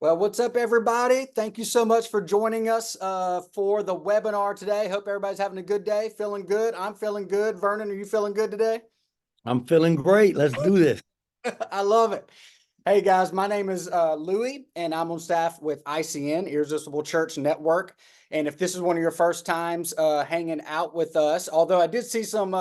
Well, what's up, everybody? Thank you so much for joining us for the webinar today. Hope everybody's having a good day, feeling good. I'm feeling good. Vernon, are you feeling good today? I'm feeling great. Let's do this. I love it. Hey, guys, my name is Louie, and I'm on staff with ICN, Irresistible Church Network. And if this is one of your first times hanging out with us, although I did see some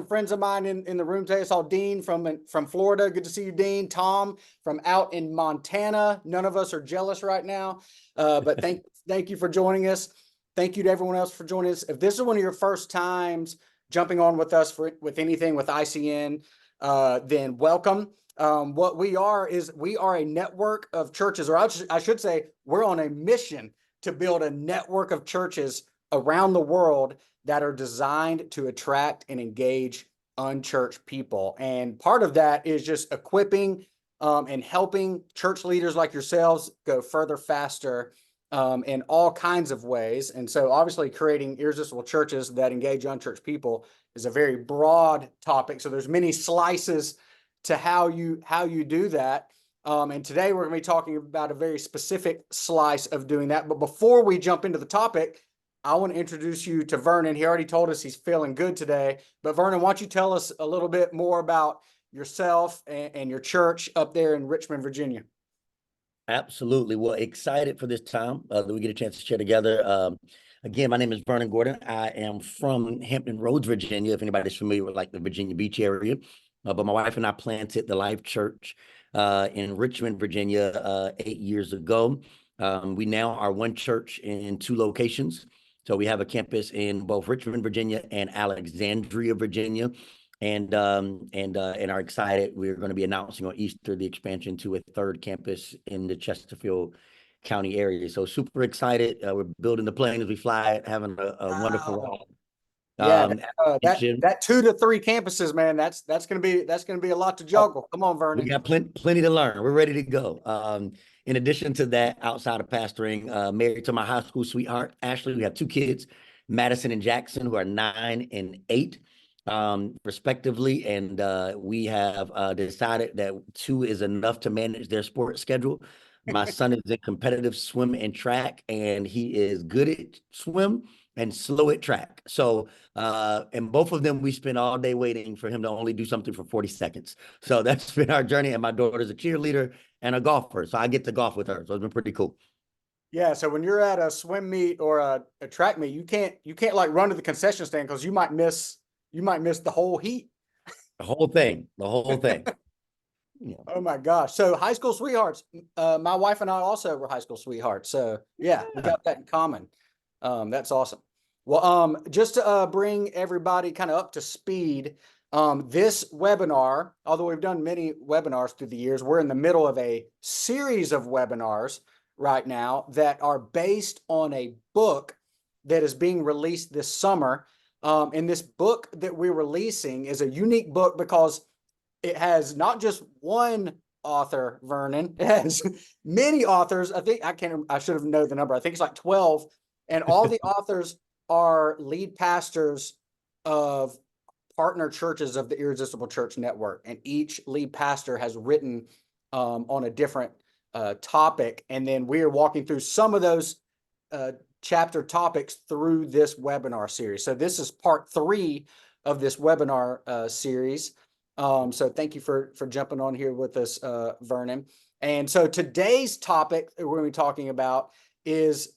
friends of mine in the room today. I saw Dean from Florida. Good to see you, Dean. Tom from out in Montana. None of us are jealous right now, but thank you for joining us. Thank you to everyone else for joining us. If this is one of your first times jumping on with us with anything with ICN, then welcome. What we are is we are a network of churches, or I should say we're on a mission to build a network of churches around the world that are designed to attract and engage unchurched people. And part of that is just equipping and helping church leaders like yourselves go further, faster in all kinds of ways. And so obviously creating irresistible churches that engage unchurched people is a very broad topic. So there's many slices to how you do that. And today we're going to be talking about a very specific slice of doing that. But before we jump into the topic, I want to introduce you to Vernon. He already told us he's feeling good today. But Vernon, why don't you tell us a little bit more about yourself and your church up there in Richmond, Virginia? Absolutely. Well, excited for this time that we get a chance to share together. Again, my name is Vernon Gordon. I am from Hampton Roads, Virginia, if anybody's familiar with like the Virginia Beach area. But my wife and I planted the Life Church in Richmond, Virginia 8 years ago. We now are one church in two locations. So we have a campus in both Richmond, Virginia and Alexandria, Virginia. And are excited. We're going to be announcing on Easter the expansion to a third campus in the Chesterfield County area. So super excited. We're building the plane as we fly, having a wonderful ride. Yeah, that 2 to 3 campuses, man. That's gonna be a lot to juggle. Come on, Vernon. We got plenty to learn. We're ready to go. In addition to that, outside of pastoring, married to my high school sweetheart, Ashley. We have 2 kids, Madison and Jackson, who are 9 and 8, respectively. And we have decided that 2 is enough to manage their sports schedule. My son is in competitive swim and track, and he is good at swim and slow at track. So, and both of them, we spend all day waiting for him to only do something for 40 seconds. So that's been our journey. And my daughter's a cheerleader and a golfer. So I get to golf with her. So it's been pretty cool. Yeah. So when you're at a swim meet or a track meet, you can't like run to the concession stand because you might miss the whole heat. The whole thing. Yeah. Oh my gosh. So high school sweethearts. My wife and I also were high school sweethearts. So yeah, we got that in common. That's awesome. Well, just to bring everybody kind of up to speed, this webinar, although we've done many webinars through the years, we're in the middle of a series of webinars right now that are based on a book that is being released this summer. And this book that we're releasing is a unique book because it has not just one author, Vernon. It has many authors. I should have known the number. I think it's like 12. And all the authors are lead pastors of partner churches of the Irresistible Church Network. And each lead pastor has written on a different topic. And then we are walking through some of those chapter topics through this webinar series. So this is part 3 of this webinar series. So thank you for jumping on here with us, Vernon. And so today's topic that we're going to be talking about is,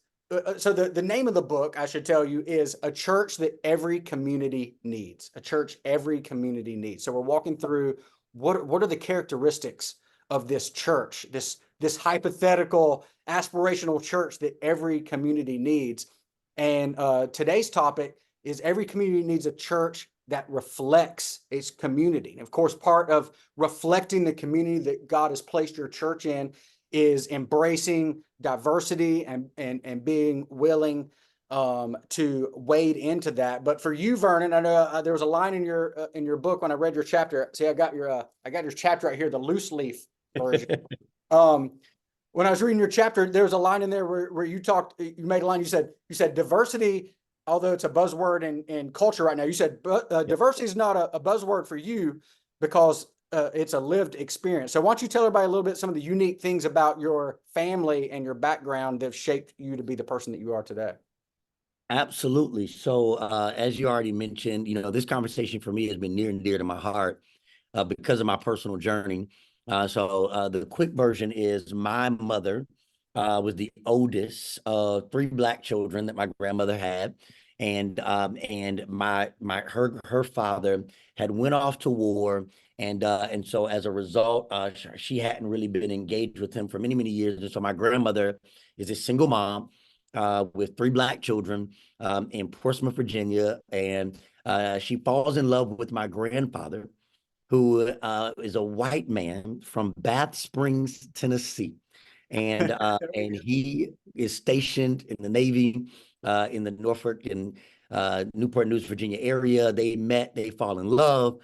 so the name of the book, I should tell you, is A Church That Every Community Needs. A church every community needs. So we're walking through what are the characteristics of this church, this hypothetical aspirational church that every community needs. And today's topic is every community needs a church that reflects its community. And of course, part of reflecting the community that God has placed your church in is embracing diversity and being willing to wade into that. But for you, Vernon, I know there was a line in your book when I read your chapter. See, I got your chapter right here, the loose leaf version. When I was reading your chapter, there was a line in there where you made a line. You said diversity, although it's a buzzword in culture right now, you said diversity is not a buzzword for you because it's a lived experience. So why don't you tell everybody a little bit some of the unique things about your family and your background that have shaped you to be the person that you are today? Absolutely. So, as you already mentioned, this conversation for me has been near and dear to my heart because of my personal journey. The quick version is my mother was the oldest of three Black children that my grandmother had, and her father had went off to war, and so as a result, she hadn't really been engaged with him for many years, and so my grandmother is a single mom with three Black children in Portsmouth, Virginia, and she falls in love with my grandfather, who is a white man from Bath Springs, Tennessee. And he is stationed in the Navy in the Norfolk and Newport News, Virginia area. They met, they fall in love.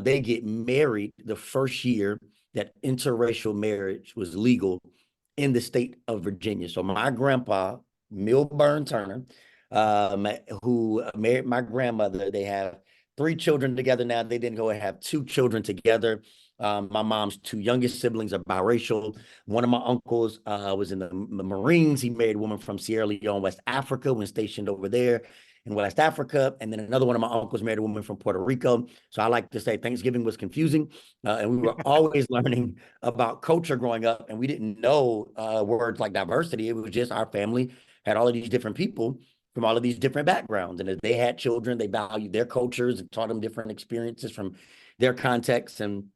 They get married the first year that interracial marriage was legal in the state of Virginia. So my grandpa, Milburn Turner, um, who married my grandmother, they have three children together now. They didn't go and have two children together. My mom's two youngest siblings are biracial. One of my uncles was in the Marines. He married a woman from Sierra Leone, West Africa, when stationed over there in West Africa. And then another one of my uncles married a woman from Puerto Rico. So I like to say Thanksgiving was confusing. And we were always learning about culture growing up. And we didn't know words like diversity. It was just our family had all of these different people from all of these different backgrounds. And as they had children, they valued their cultures and taught them different experiences from their contexts. And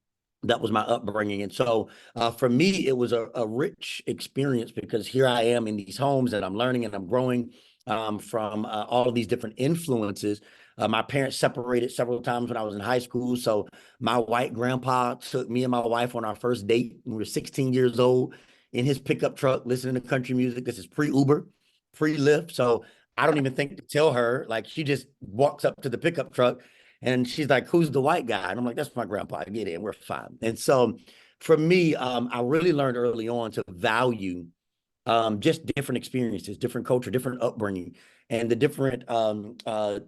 that was my upbringing. And so for me, it was a rich experience because here I am in these homes and I'm learning and I'm growing from all of these different influences. My parents separated several times when I was in high school. So my white grandpa took me and my wife on our first date when we were 16 years old in his pickup truck, listening to country music. This is pre-Uber, pre-Lyft. So I don't even think to tell her, like she just walks up to the pickup truck and she's like, "Who's the white guy?" And I'm like, "That's my grandpa. I get it. We're fine." And so for me, I really learned early on to value just different experiences, different culture, different upbringing, and the different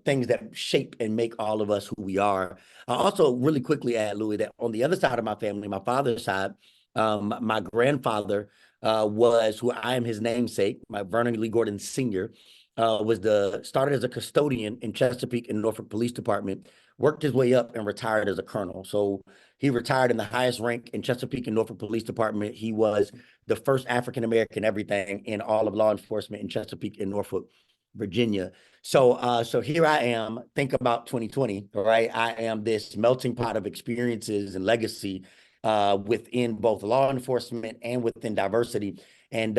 things that shape and make all of us who we are. I also really quickly add, Louis, that on the other side of my family, my father's side, my grandfather was, who I am his namesake, my Vernon Lee Gordon Sr., started as a custodian in Chesapeake and Norfolk Police Department, worked his way up and retired as a colonel. So he retired in the highest rank in Chesapeake and Norfolk Police Department. He was the first African-American everything in all of law enforcement in Chesapeake and Norfolk, Virginia. So here I am, think about 2020, right? I am this melting pot of experiences and legacy within both law enforcement and within diversity. And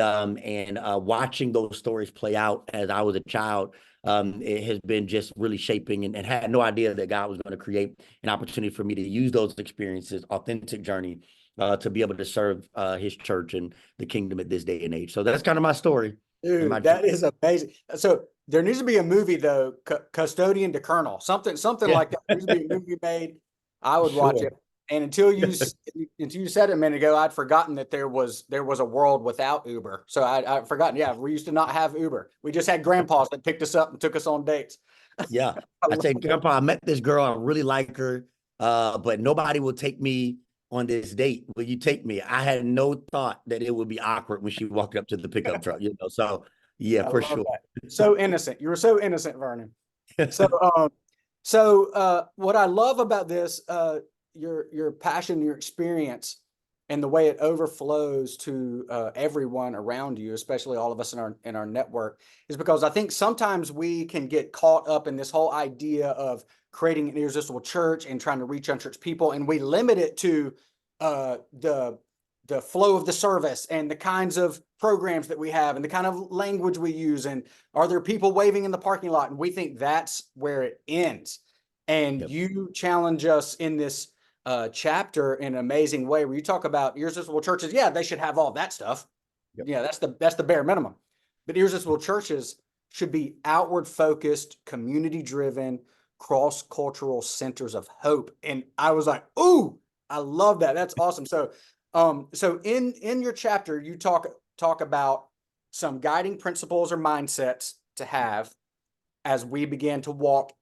watching those stories play out as I was a child, it has been just really shaping, and had no idea that God was going to create an opportunity for me to use those experiences, authentic journey, to be able to serve his church and the kingdom at this day and age. So that's kind of my story. Dude, that is amazing. So there needs to be a movie though, Custodian to Colonel, something Yeah, like that. There needs to be a movie made. I would watch sure. it. And until you said it a minute ago, I'd forgotten that there was a world without Uber. So I'd forgotten. Yeah, we used to not have Uber. We just had grandpas that picked us up and took us on dates. Yeah. I I love said, it. "Grandpa, I met this girl. I really like her. But nobody will take me on this date. Will you take me?" I had no thought that it would be awkward when she walked up to the pickup truck, So yeah, I for love sure. that. So innocent. You were so innocent, Vernon. So what I love about this, your passion, your experience, and the way it overflows to everyone around you, especially all of us in our network, is because I think sometimes we can get caught up in this whole idea of creating an irresistible church and trying to reach unchurched people, and we limit it to the flow of the service and the kinds of programs that we have and the kind of language we use, and are there people waving in the parking lot, and we think that's where it ends. And Yep. you challenge us in this chapter in an amazing way where you talk about irresistible churches. Yeah, they should have all that stuff. Yep. Yeah, that's the bare minimum. But irresistible churches should be outward focused, community driven, cross cultural centers of hope. And I was like, ooh, I love that. That's awesome. So in your chapter, you talk about some guiding principles or mindsets to have as we begin to walk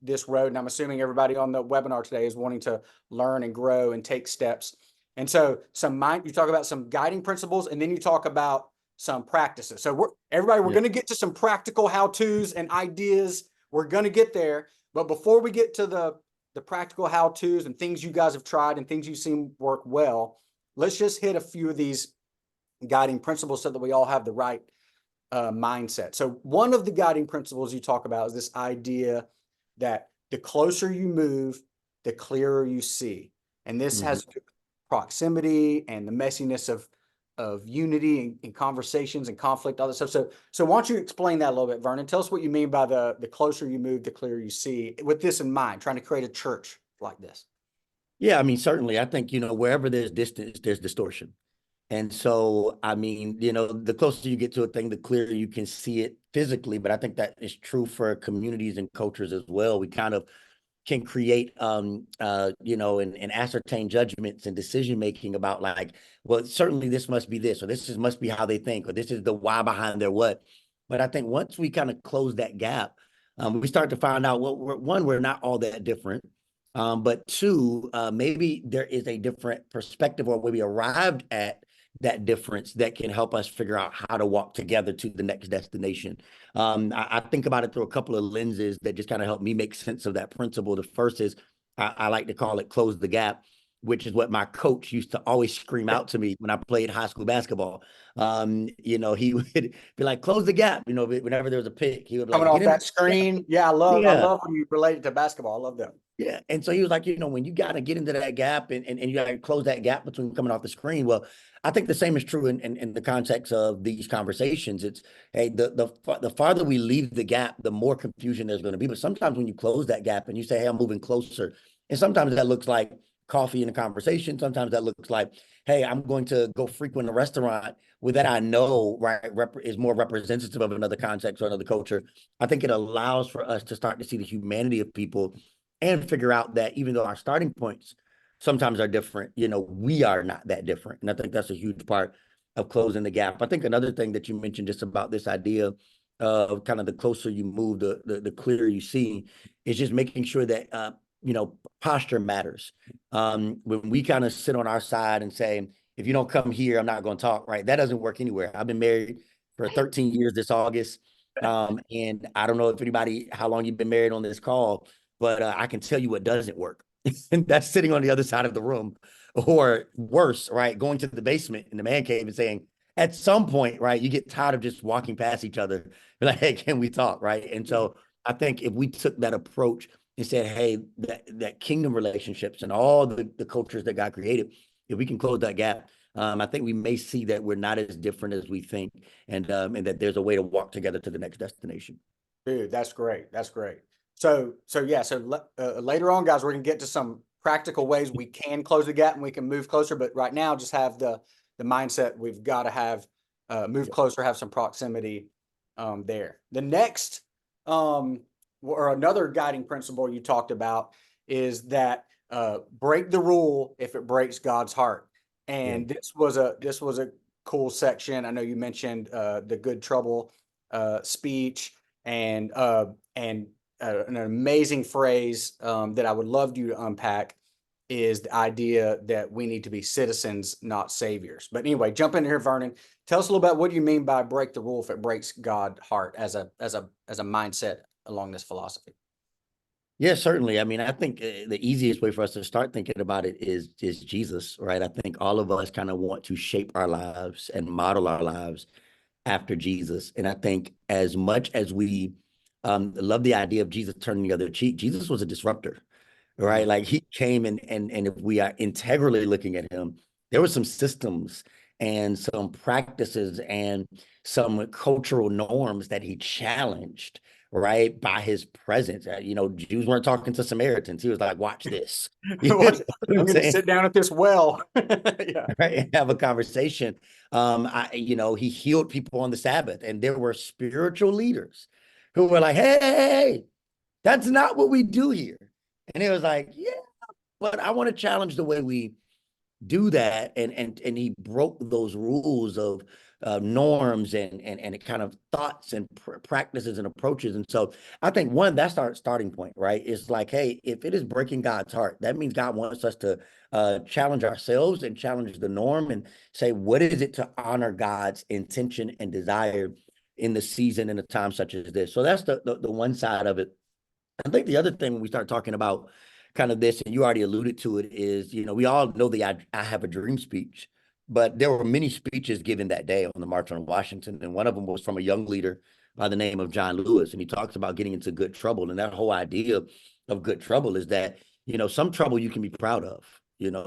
this road. And I'm assuming everybody on the webinar today is wanting to learn and grow and take steps. And so you talk about some guiding principles, and then you talk about some practices. So we're going to get to some practical how-tos and ideas. We're going to get there. But before we get to the practical how-tos and things you guys have tried and things you've seen work well, let's just hit a few of these guiding principles so that we all have the right mindset. So one of the guiding principles you talk about is this idea that the closer you move, the clearer you see. And this has to do with proximity and the messiness of unity and conversations and conflict, all that stuff. So why don't you explain that a little bit, Vernon? Tell us what you mean by the closer you move, the clearer you see, with this in mind, trying to create a church like this. Yeah, I mean, certainly, I think, wherever there's distance, there's distortion. And so, I mean, the closer you get to a thing, the clearer you can see it physically. But I think that is true for communities and cultures as well. We kind of can create, and ascertain judgments and decision making about, like, well, certainly this must be this, or must be how they think, or this is the why behind their what. But I think once we kind of close that gap, we start to find out, well, we're not all that different. But two, maybe there is a different perspective, or maybe arrived at that difference that can help us figure out how to walk together to the next destination. I think about it through a couple of lenses that just kind of help me make sense of that principle. The first is I like to call it close the gap, which is what my coach used to always scream out to me when I played high school basketball. He would be like, close the gap, whenever there was a pick, he would be coming like, off that screen. Yeah, I love when you relate it to basketball. I love that. Yeah. And so he was like, when you got to get into that gap and you got to close that gap between coming off the screen. Well, I think the same is true in the context of these conversations. It's, hey, the farther we leave the gap, the more confusion there's going to be. But sometimes when you close that gap and you say, hey, I'm moving closer, and sometimes that looks like coffee in a conversation. Sometimes that looks like, hey, I'm going to go frequent a restaurant with that I know, right, is more representative of another context or another culture. I think it allows for us to start to see the humanity of people and figure out that even though our starting points sometimes are different, we are not that different. And I think that's a huge part of closing the gap. I think another thing that you mentioned just about this idea of kind of the closer you move, the clearer you see, is just making sure that, posture matters. When we kind of sit on our side and say, if you don't come here, I'm not going to talk, right? That doesn't work anywhere. I've been married for 13 years this August. And I don't know how long you've been married on this call, but I can tell you what doesn't work. And that's sitting on the other side of the room, or worse, right? Going to the basement in the man cave and saying, at some point, right, you get tired of just walking past each other. You're like, hey, can we talk, right? And so I think if we took that approach and said, hey, that kingdom relationships and all the cultures that God created, if we can close that gap, I think we may see that we're not as different as we think, and that there's a way to walk together to the next destination. Dude, that's great. That's great. So later on, guys, we're going to get to some practical ways we can close the gap and we can move closer. But right now, just have the mindset we've got to have move closer, have some proximity there. The next or another guiding principle you talked about is that break the rule if it breaks God's heart. And this was a cool section. I know you mentioned the good trouble speech and an amazing phrase that I would love you to unpack is the idea that we need to be citizens, not saviors. But anyway, jump in here, Vernon. Tell us a little about what you mean by break the rule if it breaks God's heart as a mindset along this philosophy. Yeah, certainly. I mean, I think the easiest way for us to start thinking about it is Jesus, right? I think all of us kind of want to shape our lives and model our lives after Jesus. And I think as much as we love the idea of Jesus turning the other cheek, Jesus was a disruptor, right? Like he came and if we are integrally looking at him, there were some systems and some practices and some cultural norms that he challenged, right, by his presence. Jews weren't talking to Samaritans. He was like, watch this. I'm going to sit down at this well. Yeah. Right, and have a conversation. He healed people on the Sabbath, and there were spiritual leaders who were like, hey, that's not what we do here. And it was like, yeah, but I want to challenge the way we do that. And he broke those rules of norms and kind of thoughts and practices and approaches. And so I think one, that's our starting point, right? It's like, hey, if it is breaking God's heart, that means God wants us to challenge ourselves and challenge the norm and say, what is it to honor God's intention and desire in the season and a time such as this? So that's the one side of it. I think the other thing when we start talking about kind of this, and you already alluded to it, is, we all know the I have a dream speech, but there were many speeches given that day on the March on Washington. And one of them was from a young leader by the name of John Lewis. And he talks about getting into good trouble. And that whole idea of good trouble is that, some trouble you can be proud of.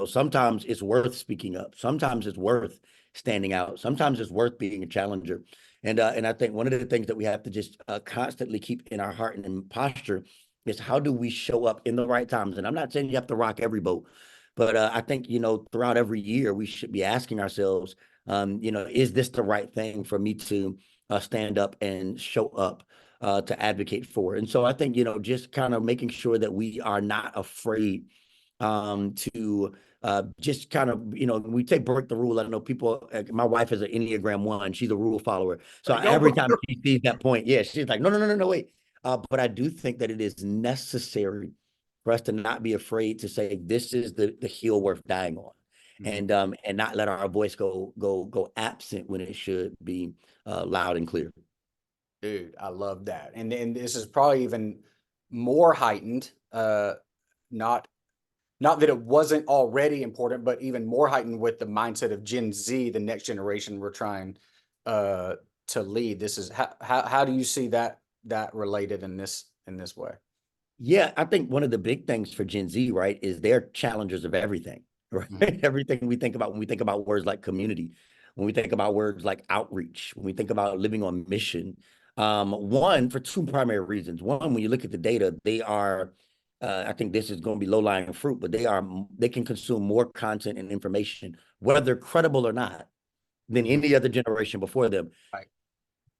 Sometimes it's worth speaking up. Sometimes it's worth standing out. Sometimes it's worth being a challenger. And I think one of the things that we have to just constantly keep in our heart and in posture is how do we show up in the right times? And I'm not saying you have to rock every boat, but I think, throughout every year, we should be asking ourselves, is this the right thing for me to stand up and show up to advocate for? And so I think, just kind of making sure that we are not afraid to just kind of, we take break the rule. I know people, my wife is an Enneagram 1. She's a rule follower. So every time she sees that point, yeah, she's like, no, wait. But I do think that it is necessary for us to not be afraid to say, this is the hill worth dying on. And not let our voice go absent when it should be loud and clear. Dude, I love that. And this is probably even more heightened, not that it wasn't already important, but even more heightened with the mindset of Gen Z, the next generation we're trying to lead. This is how do you see that related in this way? Yeah, I think one of the big things for Gen Z, right, is they're challengers of everything, right? Everything we think about when we think about words like community, when we think about words like outreach, when we think about living on mission. One, for two primary reasons. One, when you look at the data, they are, I think this is going to be low-lying fruit, but they can consume more content and information, whether credible or not, than any other generation before them. Right.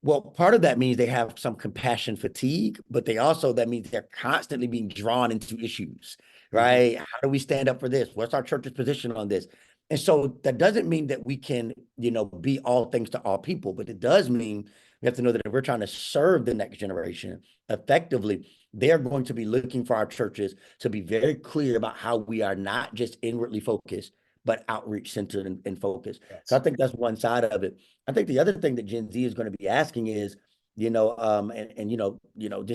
Well, part of that means they have some compassion fatigue, but that means they're constantly being drawn into issues, right? How do we stand up for this? What's our church's position on this? And so that doesn't mean that we can, be all things to all people, but it does mean we have to know that if we're trying to serve the next generation effectively, they're going to be looking for our churches to be very clear about how we are not just inwardly focused, but outreach centered and focused. Yes. So I think that's one side of it. I think the other thing that Gen Z is going to be asking is, just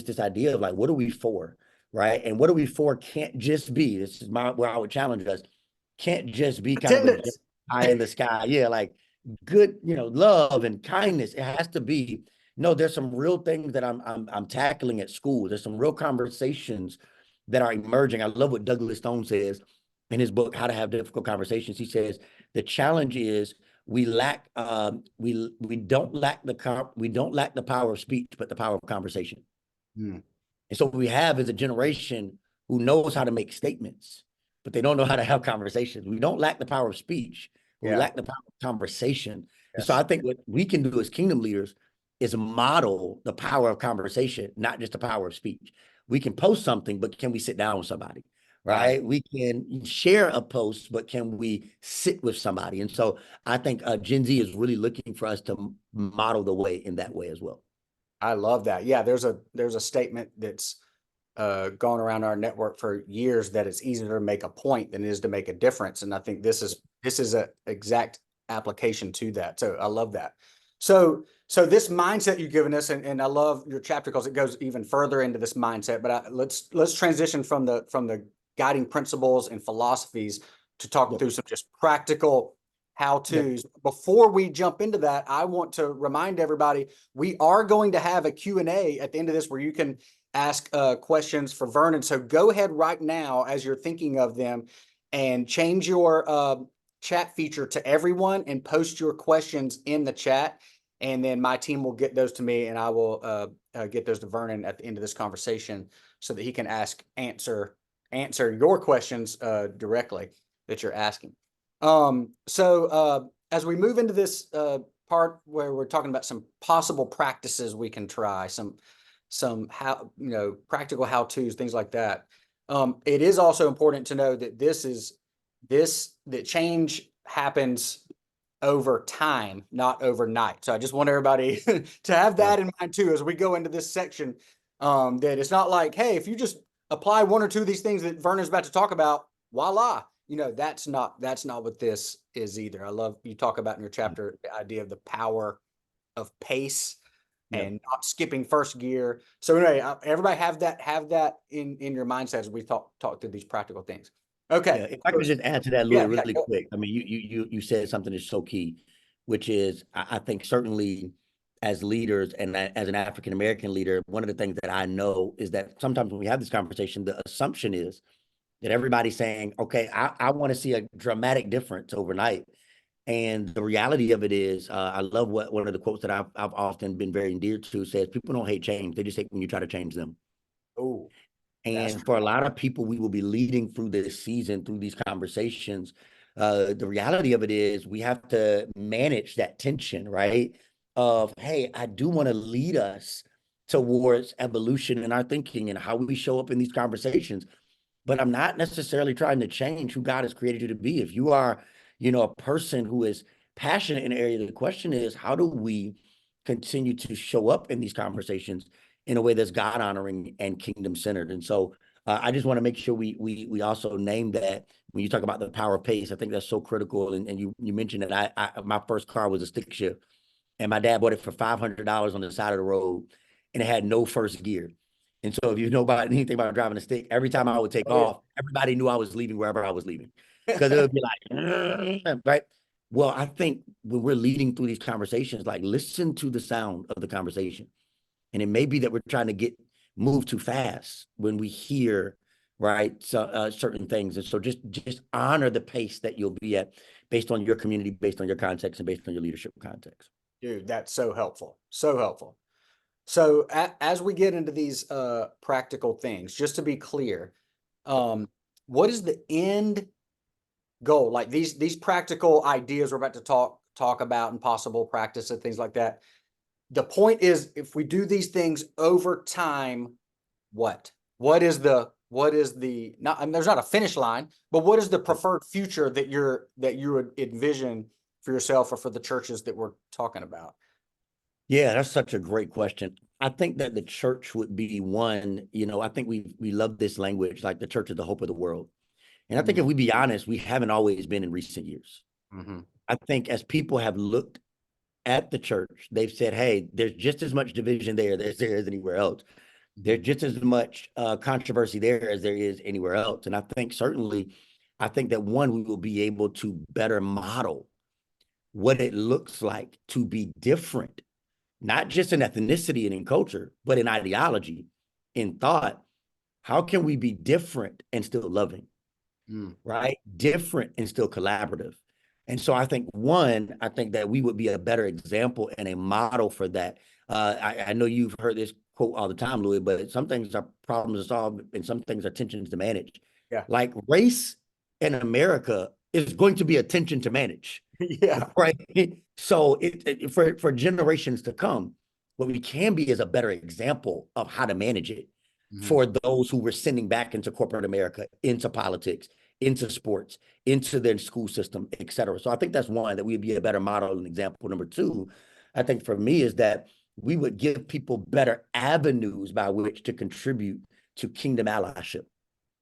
this idea of like, what are we for, right? And what are we for can't just be, this is where I would challenge us, can't just be kind of a eye in the sky. Yeah, like good, love and kindness. It has to be, no, there's some real things that I'm tackling at school. There's some real conversations that are emerging. I love what Douglas Stone says in his book, How to Have Difficult Conversations. He says, the challenge is we don't lack the power of speech, but the power of conversation. And so what we have is a generation who knows how to make statements, but they don't know how to have conversations. We don't lack the power of speech, but we lack the power of conversation. Yes. And so I think what we can do as kingdom leaders is model the power of conversation, not just the power of speech. We can post something, but can we sit down with somebody? Right? We can share a post, but can we sit with somebody? And so I think Gen Z is really looking for us to model the way in that way as well. I love that. Yeah, there's a statement that's gone around our network for years that it's easier to make a point than it is to make a difference. And I think this is an exact application to that. So I love that. So this mindset you've given us, and I love your chapter because it goes even further into this mindset. But let's transition from the guiding principles and philosophies to talk through some just practical how-tos. Before we jump into that, I want to remind everybody, we are going to have a Q&A at the end of this where you can ask questions for Vernon. So go ahead right now as you're thinking of them and change your chat feature to everyone and post your questions in the chat. And then my team will get those to me and I will get those to Vernon at the end of this conversation so that he can answer your questions directly that you're asking. As we move into this part where we're talking about some possible practices we can try, some practical how-tos, things like that. It is also important to know that that change happens over time, not overnight. So I just want everybody to have that in mind too as we go into this section. That it's not like, hey, if you just apply one or two of these things that Vernon's about to talk about, voila. That's not what this is either. I love you talk about in your chapter the idea of the power of pace and not skipping first gear. So anyway, everybody have that in your mindset as we talk through these practical things. Okay. Yeah, if I could just add to that, Louis, Yeah, really quick. I mean, you said something that's so key, which is I think certainly as leaders and as an African American leader, one of the things that I know is that sometimes when we have this conversation, the assumption is that everybody's saying, okay, I want to see a dramatic difference overnight. And the reality of it is, I love what one of the quotes that I've often been very endeared to says, people don't hate change. They just hate when you try to change them. Oh, And for a lot of people, we will be leading through this season, through these conversations. The reality of it is we have to manage that tension, right? Of, hey, I do want to lead us towards evolution in our thinking and how we show up in these conversations. But I'm not necessarily trying to change who God has created you to be. If you are, a person who is passionate in an area, the question is, how do we continue to show up in these conversations in a way that's God honoring and kingdom centered? And so I just want to make sure we also name that when you talk about the power of pace. I think that's so critical. And you mentioned that my first car was a stick shift, and my dad bought it for $500 on the side of the road, and it had no first gear. And so if you know about anything about driving a stick, every time I would take off, everybody knew I was leaving wherever I was leaving, because it would be like, right? Well, I think when we're leading through these conversations, like, listen to the sound of the conversation. And it may be that we're trying to move too fast when we hear, right, so, certain things. And so just honor the pace that you'll be at based on your community, based on your context, and based on your leadership context. Dude, that's so helpful. So helpful. So as we get into these practical things, just to be clear, what is the end goal? Like these practical ideas we're about to talk about and possible practice and things like that. The point is, if we do these things over time, what is the not, I mean, there's not a finish line, but what is the preferred future that you would envision for yourself or for the churches that we're talking about? Yeah, that's such a great question. I think that the church would be one. I think we love this language, like the church is the hope of the world. And I think if we be honest, we haven't always been in recent years. Mm-hmm. I think as people have looked at the church, they've said, hey, there's just as much division there as there is anywhere else. There's just as much controversy there as there is anywhere else. And I think certainly, I think that one, we will be able to better model what it looks like to be different, not just in ethnicity and in culture, but in ideology, in thought. How can we be different and still loving? Right? Different and still collaborative. And so I think that we would be a better example and a model for that. I know you've heard this quote all the time, Louis, but some things are problems to solve and some things are tensions to manage. Yeah. Like race in America is going to be a tension to manage. Yeah. Right. So for generations to come, what we can be is a better example of how to manage it for those who were sending back into corporate America, into politics, into sports, into their school system, et cetera. So I think that's one, that we'd be a better model and example. Number two, I think for me is that we would give people better avenues by which to contribute to kingdom allyship.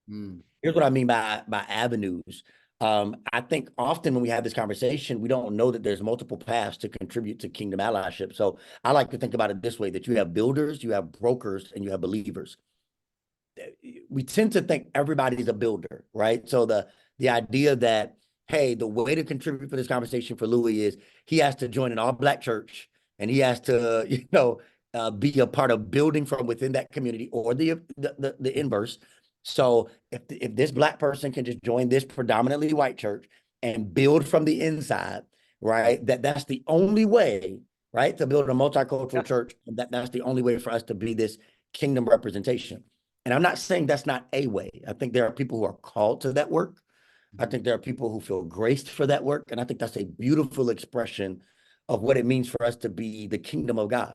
Here's what I mean by avenues. I think often when we have this conversation, we don't know that there's multiple paths to contribute to kingdom allyship. So I like to think about it this way, that you have builders, you have brokers, and you have believers. We tend to think everybody's a builder, right? So the idea that, hey, the way to contribute for this conversation for Louis is he has to join an all-Black church, and he has to, be a part of building from within that community, or the inverse. So if this Black person can just join this predominantly white church and build from the inside, right? That's the only way, right, to build a multicultural church. That's the only way for us to be this kingdom representation. And I'm not saying that's not a way. I think there are people who are called to that work. I think there are people who feel graced for that work. And I think that's a beautiful expression of what it means for us to be the kingdom of God.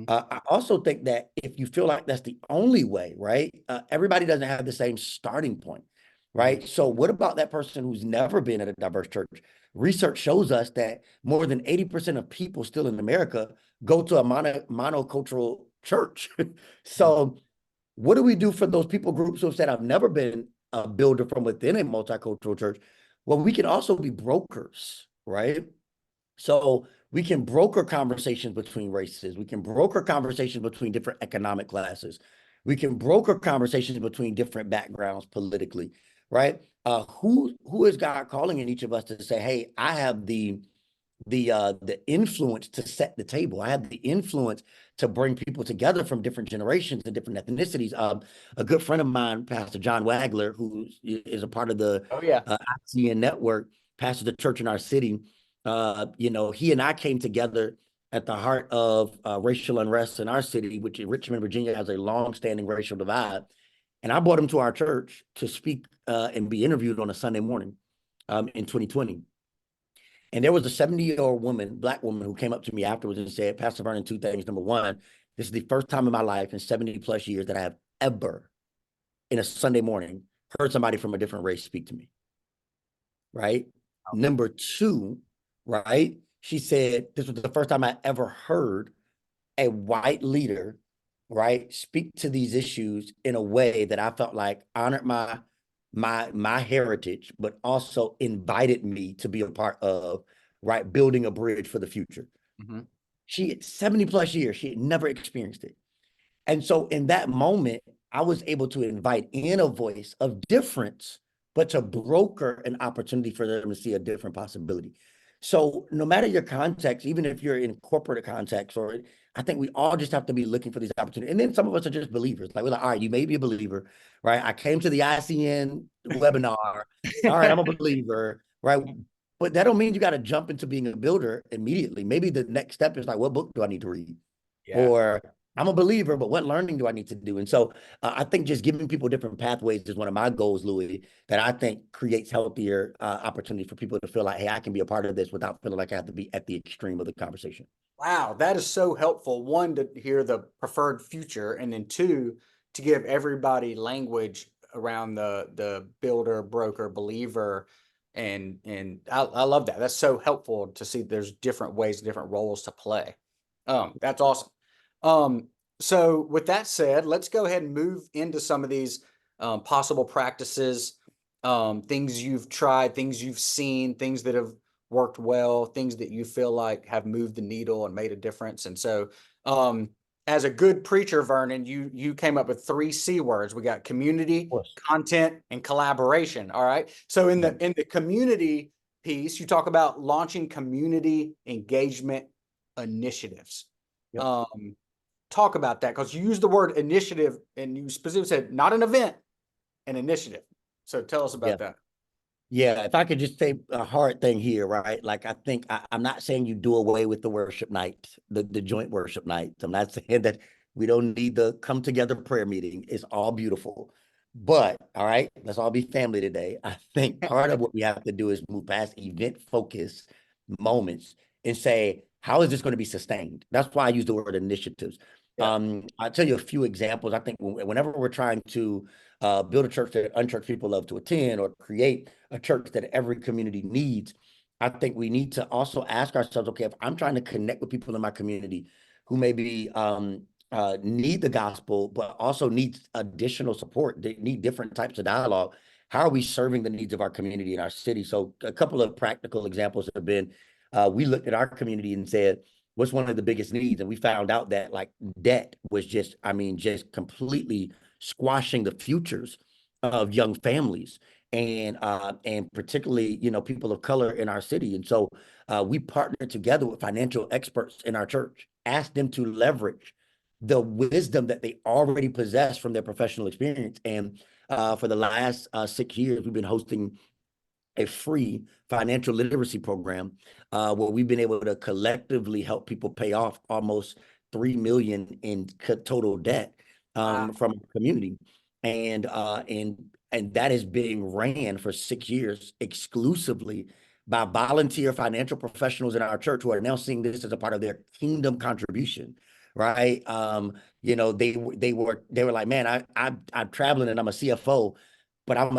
I also think that if you feel like that's the only way, right? Everybody doesn't have the same starting point, right? So what about that person who's never been at a diverse church? Research shows us that more than 80% of people still in America go to a monocultural church. So what do we do for those people groups who have said, I've never been a builder from within a multicultural church? Well, we can also be brokers, right? So we can broker conversations between races. We can broker conversations between different economic classes. We can broker conversations between different backgrounds politically, right? Who is God calling in each of us to say, hey, I have the influence to set the table. I have the influence to bring people together from different generations and different ethnicities. A good friend of mine, Pastor John Wagler, who is a part of the Oh yeah. ICN network, pastors the church in our city. He and I came together at the heart of racial unrest in our city, which in Richmond, Virginia, has a long-standing racial divide. And I brought him to our church to speak and be interviewed on a Sunday morning in 2020. And there was a 70-year-old woman, Black woman, who came up to me afterwards and said, Pastor Vernon, two things. Number one, this is the first time in my life in 70 plus years that I have ever, in a Sunday morning, heard somebody from a different race speak to me. Right? Number two, right? She said, this was the first time I ever heard a white leader, right, speak to these issues in a way that I felt like honored my heritage, but also invited me to be a part of, right, building a bridge for the future. Mm-hmm. She had 70 plus years, she had never experienced it. And so in that moment, I was able to invite in a voice of difference, but to broker an opportunity for them to see a different possibility. So no matter your context, even if you're in corporate context, or I think we all just have to be looking for these opportunities. And then some of us are just believers. Like we're like, all right, you may be a believer, right? I came to the ICN webinar. All right, I'm a believer, right? But that don't mean you got to jump into being a builder immediately. Maybe the next step is like, what book do I need to read? Yeah. Or I'm a believer, but what learning do I need to do? And so I think just giving people different pathways is one of my goals, Louis, that I think creates healthier opportunity for people to feel like, hey, I can be a part of this without feeling like I have to be at the extreme of the conversation. Wow, that is so helpful. One, to hear the preferred future, and then two, to give everybody language around the builder, broker, believer, and I love that. That's so helpful to see there's different ways, different roles to play. That's awesome. So with that said, let's go ahead and move into some of these possible practices, things you've tried, things you've seen, things that have worked well, things that you feel like have moved the needle and made a difference. And so, as a good preacher, Vernon, you came up with 3 C words. We got community, content, and collaboration. All right. So in the community piece, you talk about launching community engagement initiatives. Yep. Talk about that, because you use the word initiative and you specifically said not an event, an initiative. So tell us about that. Yeah, if I could just say a hard thing here, right? Like I think I'm not saying you do away with the worship night, the joint worship night. I'm not saying that we don't need the come together prayer meeting. It's all beautiful. But all right, let's all be family today. I think part of what we have to do is move past event focused moments and say, how is this going to be sustained? That's why I use the word initiatives. Yeah. I'll tell you a few examples. I think whenever we're trying to build a church that unchurched people love to attend, or create a church that every community needs, I think we need to also ask ourselves, okay, if I'm trying to connect with people in my community who maybe need the gospel, but also need additional support, they need different types of dialogue, how are we serving the needs of our community in our city? So a couple of practical examples have been, we looked at our community and said, what's one of the biggest needs? And we found out that like debt was just, I mean, just completely squashing the futures of young families, and particularly, you know, people of color in our city. And so we partnered together with financial experts in our church, asked them to leverage the wisdom that they already possess from their professional experience. And for the last 6 years, we've been hosting a free financial literacy program where we've been able to collectively help people pay off almost 3 million in total debt from the community. And that is being ran for 6 years exclusively by volunteer financial professionals in our church, who are now seeing this as a part of their kingdom contribution. Right. You know, they were like, man, I'm traveling and I'm a CFO. but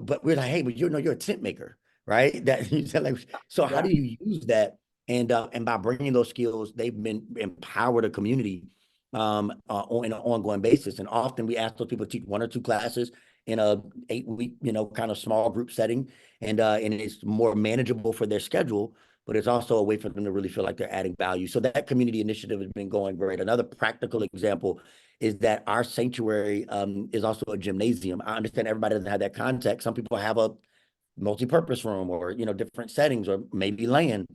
but we're like, hey, but you're a tent maker, right? That you said like, so how Yeah. do you use that? And by bringing those skills, they've been empowered a community on an ongoing basis. And often we ask those people to teach 1 or 2 classes in a 8-week, kind of small group setting, and it's more manageable for their schedule. But it's also a way for them to really feel like they're adding value. So that community initiative has been going great. Another practical example is that our sanctuary is also a gymnasium. I understand everybody doesn't have that context. Some people have a multi-purpose room or, different settings or maybe land,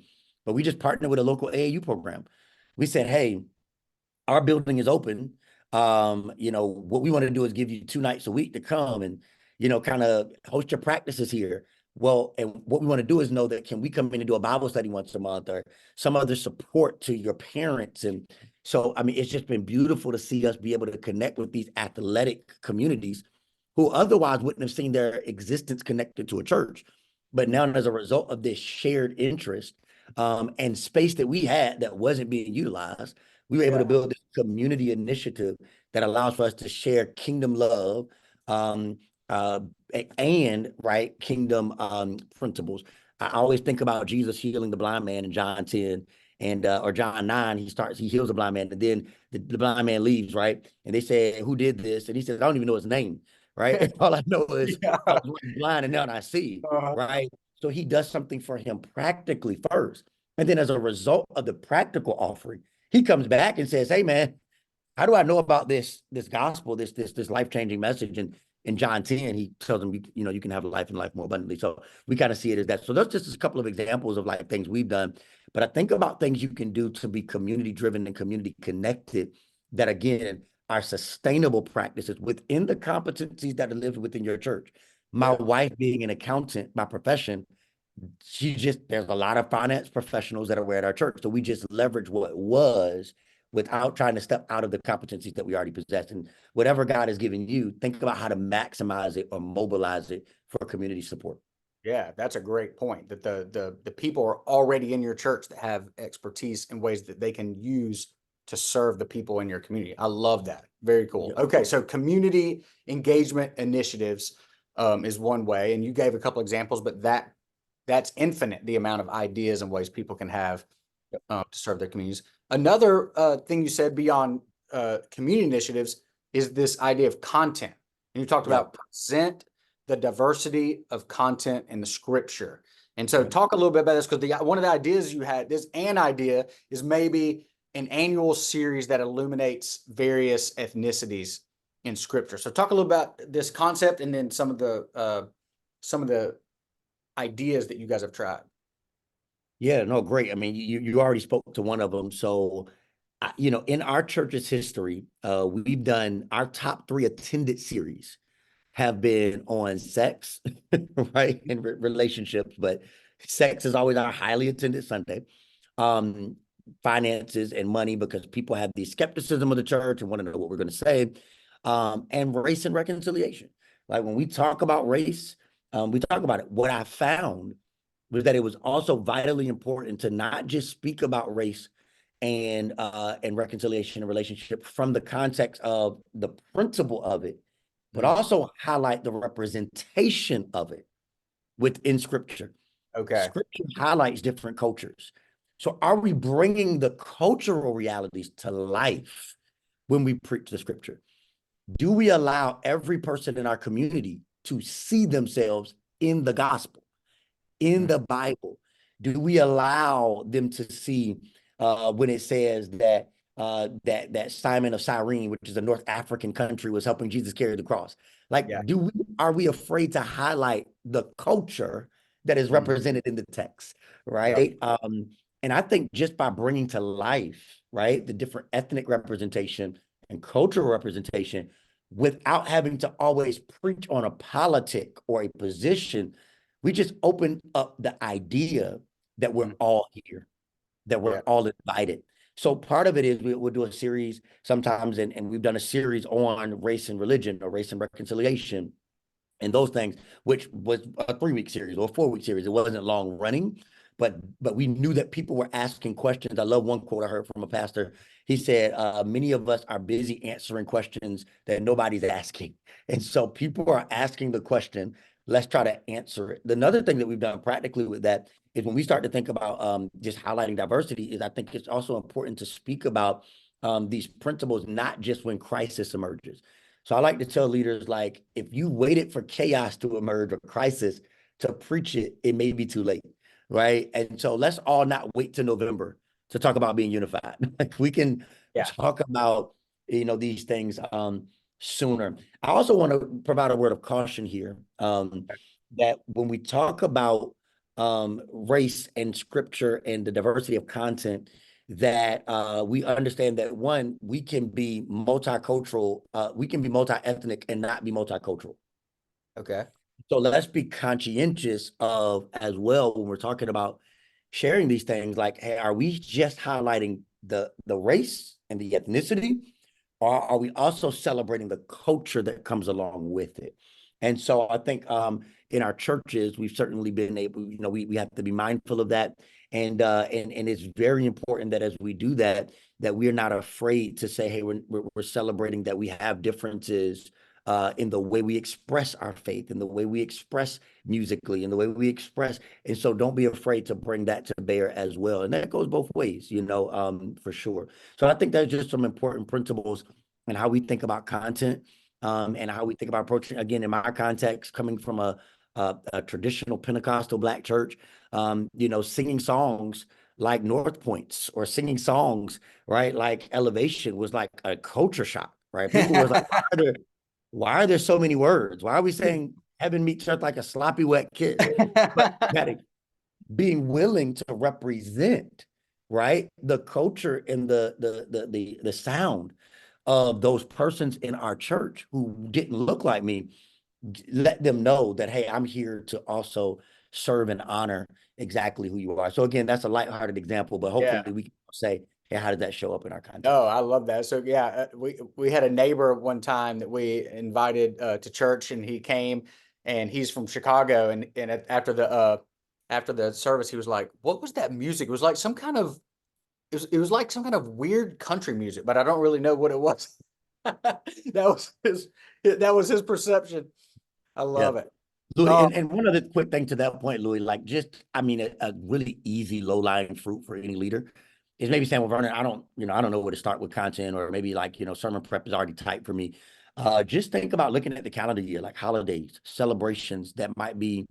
but we just partnered with a local AAU program. We said, hey, our building is open. What we want to do is give you 2 nights a week to come and, kind of host your practices here. Well, and what we want to do is know that can we come in and do a Bible study once a month or some other support to your parents? And so, I mean, it's just been beautiful to see us be able to connect with these athletic communities who otherwise wouldn't have seen their existence connected to a church. But now, as a result of this shared interest and space that we had that wasn't being utilized, we were able to Yeah. build this community initiative that allows for us to share kingdom love um, uh, and right kingdom principles. I always think about Jesus healing the blind man in John 10 and or John 9. He heals the blind man, and then the blind man leaves, right? And they say, who did this? And he says, I don't even know his name, right? All I know is Yeah. I was once blind and now I see, Uh, right? So he does something for him practically first. And then as a result of the practical offering, he comes back and says, hey, man, how do I know about this gospel, this life-changing message? And in John 10, he tells them, you can have life and life more abundantly. So we kind of see it as that. So that's just a couple of examples of like things we've done. But I think about things you can do to be community driven and community connected that, again, are sustainable practices within the competencies that are lived within your church. My yeah. wife being an accountant by profession, there's a lot of finance professionals that are at our church. So we just leverage what was without trying to step out of the competencies that we already possess. And whatever God has given you, think about how to maximize it or mobilize it for community support. Yeah, that's a great point. That the people are already in your church that have expertise in ways that they can use to serve the people in your community. I love that. Very cool. Yep. Okay, so community engagement initiatives is one way, and you gave a couple examples, but that's infinite the amount of ideas and ways people can have Yep. to serve their communities. Another thing you said beyond community initiatives is this idea of content, and you talked Yep. about present the diversity of content in the scripture. And so Yep. talk a little bit about this, because one of the ideas you had, an idea is maybe an annual series that illuminates various ethnicities in scripture. So talk a little about this concept and then some of the ideas that you guys have tried. Yeah, no, great. I mean, you already spoke to one of them. So, in our church's history, we've done our top 3 attended series have been on sex, right, and relationships, but sex is always our highly attended Sunday. Um, Finances and money, because people have the skepticism of the church and want to know what we're going to say, and race and reconciliation. Like when we talk about race, we talk about it. What I found was that it was also vitally important to not just speak about race and reconciliation and relationship from the context of the principle of it, but Mm. also highlight the representation of it within scripture. Okay. Scripture highlights different cultures. So are we bringing the cultural realities to life when we preach the scripture? Do we allow every person in our community to see themselves in the gospel, in Mm. the Bible? Do we allow them to see when it says that Simon of Cyrene, which is a North African country, was helping Jesus carry the cross? Like, Yeah. are we afraid to highlight the culture that is Mm. represented in the text, Yeah. right? And I think just by bringing to life, right, the different ethnic representation and cultural representation, without having to always preach on a politic or a position, we just open up the idea that we're Mm. all here, that we're Yeah. all invited. So part of it is we'll do a series sometimes, and we've done a series on race and religion or race and reconciliation and those things, which was a 3-week series or a 4-week series. It wasn't long running, but we knew that people were asking questions. I love one quote I heard from a pastor. He said, many of us are busy answering questions that nobody's asking. And so people are asking the question, let's try to answer it. Another thing that we've done practically with that is when we start to think about just highlighting diversity is I think it's also important to speak about these principles, not just when crisis emerges. So I like to tell leaders, like, if you waited for chaos to emerge or crisis to preach it, it may be too late, right? And so let's all not wait till November to talk about being unified. Like we can talk about, these things sooner. I also want to provide a word of caution here that when we talk about race and scripture and the diversity of content, that we understand that one, we can be multicultural, we can be multi-ethnic and not be multicultural. Okay. So let's be conscientious of as well when we're talking about sharing these things, like, hey, are we just highlighting the race and the ethnicity, or are we also celebrating the culture that comes along with it? And so I think in our churches, we've certainly been able, we have to be mindful of that. And it's very important that as we do that, that we're not afraid to say, hey, we're celebrating that we have differences in the way we express our faith, in the way we express musically, in the way we express. And so don't be afraid to bring that to bear as well. And that goes both ways, for sure. So I think there's just some important principles in how we think about content and how we think about approaching, again, in my context, coming from a traditional Pentecostal Black church, singing songs like North Points or singing songs, right, like Elevation was like a culture shock, right? People were like, why are there so many words? Why are we saying heaven meets earth like a sloppy wet kiss? But being willing to represent, right, the culture and the sound of those persons in our church who didn't look like me, let them know that, hey, I'm here to also serve and honor exactly who you are. So again, that's a lighthearted example, but hopefully we can say, hey, how did that show up in our context? Oh, I love that. So yeah, we had a neighbor one time that we invited to church, and he came, and he's from Chicago, and after the service, he was like, "What was that music?" It was like some kind of it was like some kind of weird country music, but I don't really know what it was. That was his perception. I love it. Louis, and one other quick thing to that point, Louis, like just, I mean, a really easy low-lying fruit for any leader is maybe saying, well, Vernon, I don't know where to start with content, or maybe like, sermon prep is already tight for me. Just think about looking at the calendar year, like holidays, celebrations that might be,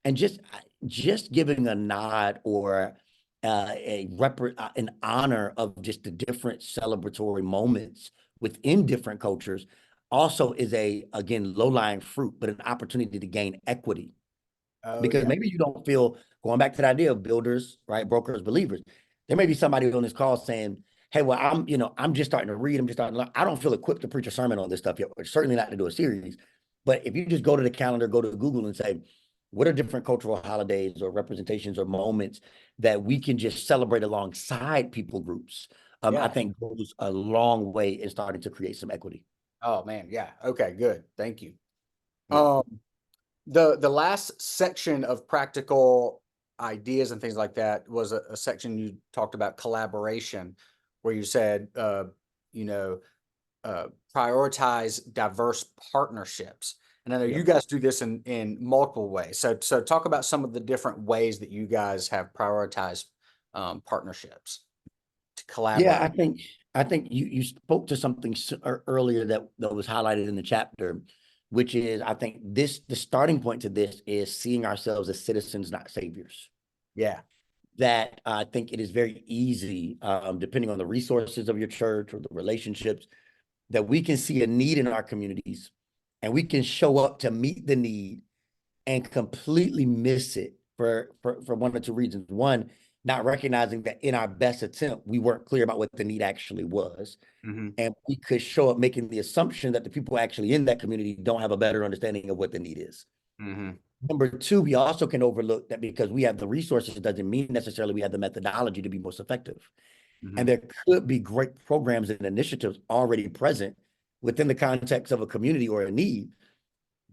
and just giving a nod or an honor of just the different celebratory moments within different cultures also is again, low-lying fruit, but an opportunity to gain equity. Because maybe you don't feel, going back to the idea of builders, right, brokers, believers, there may be somebody on this call saying, hey, well, I'm just starting to read, I'm just starting to learn. I don't feel equipped to preach a sermon on this stuff yet, or certainly not to do a series. But if you just go to the calendar, go to Google and say, what are different cultural holidays or representations or moments that we can just celebrate alongside people groups, I think goes a long way in starting to create some equity. Oh man, yeah. Okay, good. Thank you. Yeah. The last section of practical ideas and things like that was a section you talked about collaboration, where you said, prioritize diverse partnerships. And I know you guys do this in multiple ways. So talk about some of the different ways that you guys have prioritized partnerships to collaborate. Yeah, I think you spoke to something earlier that was highlighted in the chapter, which is, I think the starting point to this is seeing ourselves as citizens, not saviors. Yeah. That I think it is very easy, depending on the resources of your church or the relationships, that we can see a need in our communities and we can show up to meet the need and completely miss it for one or two reasons. One, not recognizing that in our best attempt, we weren't clear about what the need actually was. Mm-hmm. And we could show up making the assumption that the people actually in that community don't have a better understanding of what the need is. Mm-hmm. Number two, we also can overlook that because we have the resources doesn't mean necessarily we have the methodology to be most effective. Mm-hmm. And there could be great programs and initiatives already present within the context of a community or a need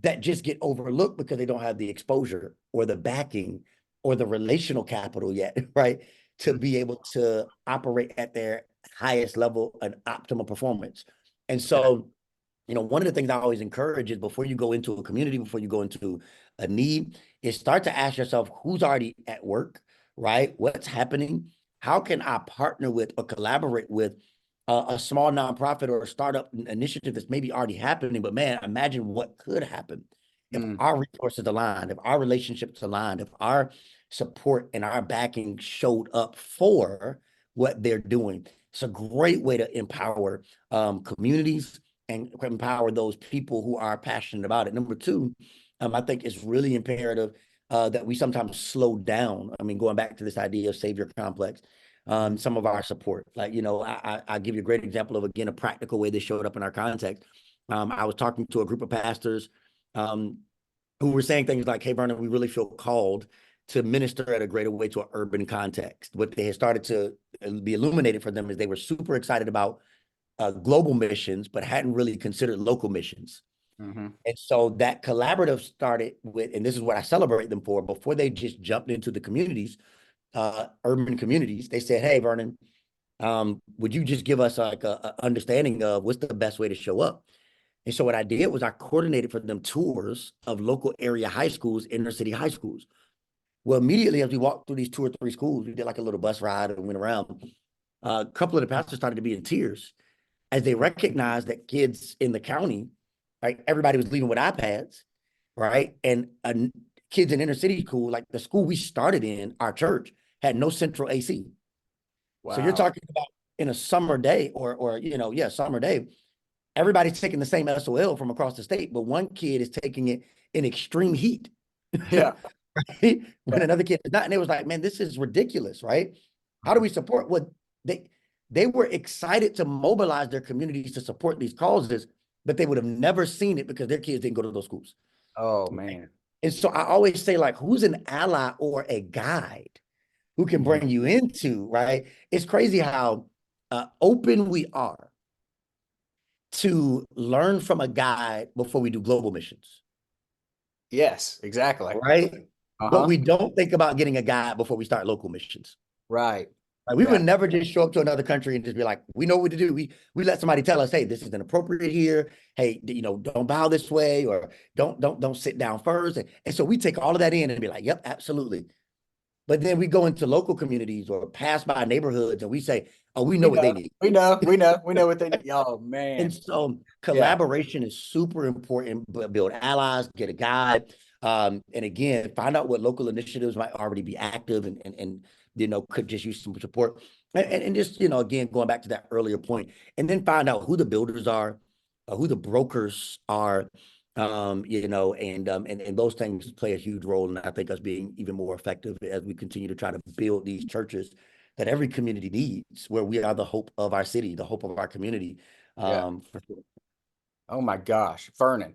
that just get overlooked because they don't have the exposure or the backing or the relational capital yet, right? To be able to operate at their highest level and optimal performance. And Okay. so, one of the things I always encourage is before you go into a community, before you go into a need, is start to ask yourself who's already at work, right? What's happening? How can I partner with or collaborate with a small nonprofit or a startup initiative that's maybe already happening? But man, imagine what could happen if Mm, our resources aligned, if our relationships aligned, if our support and our backing showed up for what they're doing. It's a great way to empower communities and empower those people who are passionate about it. Number two, I think it's really imperative that we sometimes slow down. I mean, going back to this idea of savior complex, mhm. some of our support, like, I give you a great example of, again, a practical way this showed up in our context. I was talking to a group of pastors um, who were saying things like, hey, Vernon, we really feel called to minister at a greater way to an urban context. What they had started to be illuminated for them is they were super excited about global missions, but hadn't really considered local missions. Mhm. And so that collaborative started with, and this is what I celebrate them for, before they just jumped into the communities, urban communities, they said, hey, Vernon, would you just give us like a understanding of what's the best way to show up? And so what I did was I coordinated for them tours of local area high schools, inner city high schools. Well, immediately as we walked through these 2 or 3 schools, we did like a little bus ride and went around. A couple of the pastors started to be in tears as they recognized that kids in the county, right, everybody was leaving with iPads, right? And kids in inner city school, like the school we started in, our church, had no central AC. So you're Wow. talking about in a summer day summer day, everybody's taking the same SOL from across the state, but one kid is taking it in extreme heat, Yeah. right? When Yeah. another kid is not. And it was like, man, this is ridiculous, right? How do we support what they were excited to mobilize their communities to support these causes, but they would have never seen it because their kids didn't go to those schools. Oh Right? man. And so I always say, like, who's an ally or a guide who can Mhm. bring you into, right? It's crazy how open we are to learn from a guide before we do global missions, Yes, exactly. right? But Uh-huh. we don't think about getting a guide before we start local missions. Right. Like we Yeah. would never just show up to another country and just be like, we know what to do. We let somebody tell us, hey, this is inappropriate here. Hey, don't bow this way, or don't sit down first. And so we take all of that in and be like, yep, absolutely. But then we go into local communities or pass by neighborhoods and we say, oh, we know We what they know. need. We know what they need. Oh And man. so Yeah. collaboration is super important. Build allies, get a guide, and again, find out what local initiatives might already be active and could just use some support. And just again, going back to that earlier point, and then find out who the builders are, who the brokers are, and those things play a huge role in I think us being even more effective as we continue to try to build these churches that every community needs, where we are the hope of our city, the hope of our community. Yeah. For sure. Oh my gosh, Vernon.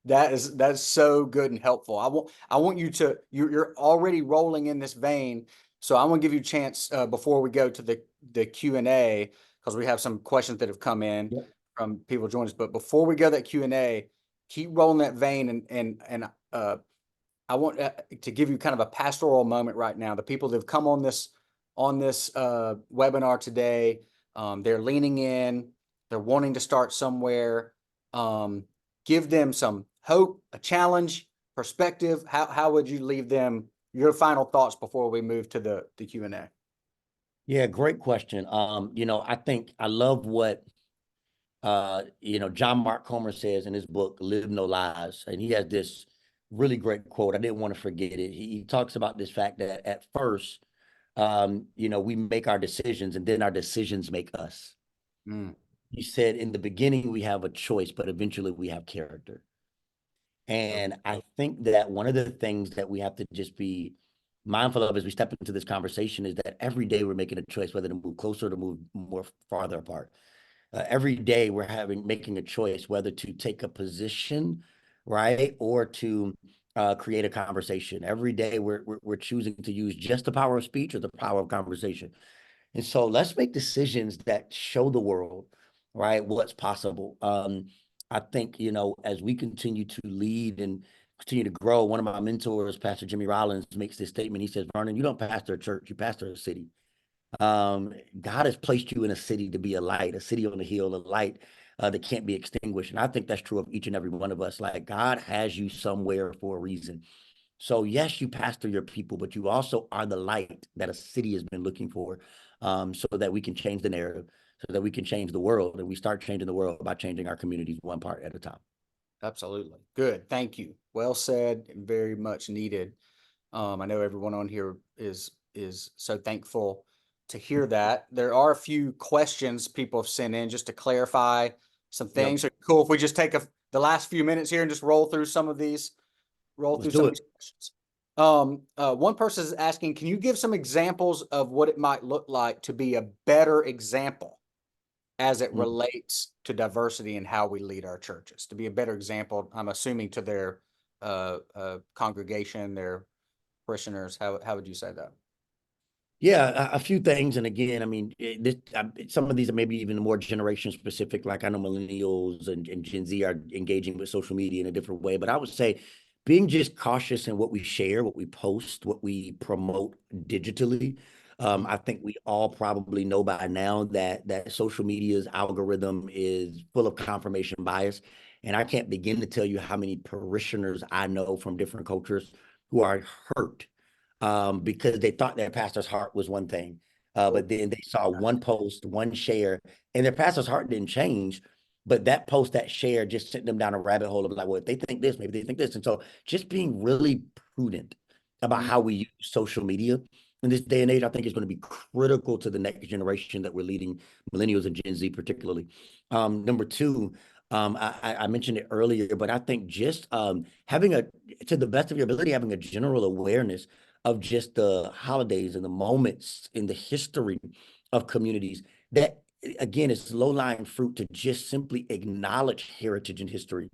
That's so good and helpful. I want you to you're already rolling in this vein. So I want to give you a chance before we go to the Q&A, because we have some questions that have come in Yep. from people joining us. But before we go to that Q&A, keep rolling that vein and I want to give you kind of a pastoral moment right now. The people that have come on this webinar today, they're leaning in, they're wanting to start somewhere. Um, give them some hope, a challenge, perspective. How would you leave them your final thoughts before we move to the Q&A? Yeah, great question. I think I love what John Mark Comer says in his book, Live No Lies. And he has this really great quote. I didn't want to forget it. He talks about this fact that at first, we make our decisions and then our decisions make us. Mm, He said, in the beginning, we have a choice, but eventually we have character. so And I think that one of the things that we have to just be mindful of as we step into this conversation is that every day we're making a choice whether to move closer or to move more farther apart. Every day we're making a choice whether to take a position, right, or to create a conversation. Every day we're choosing to use just the power of speech or the power of conversation. And so let's make decisions that show the world, right, what's possible. I think, as we continue to lead and continue to grow, one of my mentors, Pastor Jimmy Rollins, makes this statement. He says, Vernon, you don't pastor a church, you pastor a city. God has placed you in a city to be a light, a city on the hill, a light that can't be extinguished. And I think that's true of each and every one of us. Like, God has you somewhere for a reason. So yes, you pastor your people, but you also are the light that a city has been looking for, so that we can change the narrative, so that we can change the world. And we start changing the world by changing our communities one part at a time. Absolutely. Good. Thank you. Well said and very much needed. I know everyone on here is so thankful to hear that. There are a few questions people have sent in just to clarify some things. Yep. So cool if we just take the last few minutes here and just roll through some of these, Let's do it. questions. One person is asking, can you give some examples of what it might look like to be a better example as it Mm. relates to diversity and how we lead our churches? To be a better example, I'm assuming to their congregation, their parishioners. How would you say that? Yeah, a few things. And again, I mean, some of these are maybe even more generation specific. Like I know millennials and Gen Z are engaging with social media in a different way. But I would say being just cautious in what we share, what we post, what we promote digitally. I think we all probably know by now that social media's algorithm is full of confirmation bias. And I can't begin to tell you how many parishioners I know from different cultures who are hurt because they thought their pastor's heart was one thing. But then they saw one post, one share, and their pastor's heart didn't change. But that post, that share, just sent them down a rabbit hole of like, well, if they think this, maybe they think this. And so just being really prudent about how we use social media in this day and age, I think is going to be critical to the next generation that we're leading, millennials and Gen Z particularly. Number two, I mentioned it earlier, but I think just having to the best of your ability, having a general awareness of just the holidays and the moments in the history of communities that again it's low-lying fruit to just simply acknowledge heritage and history,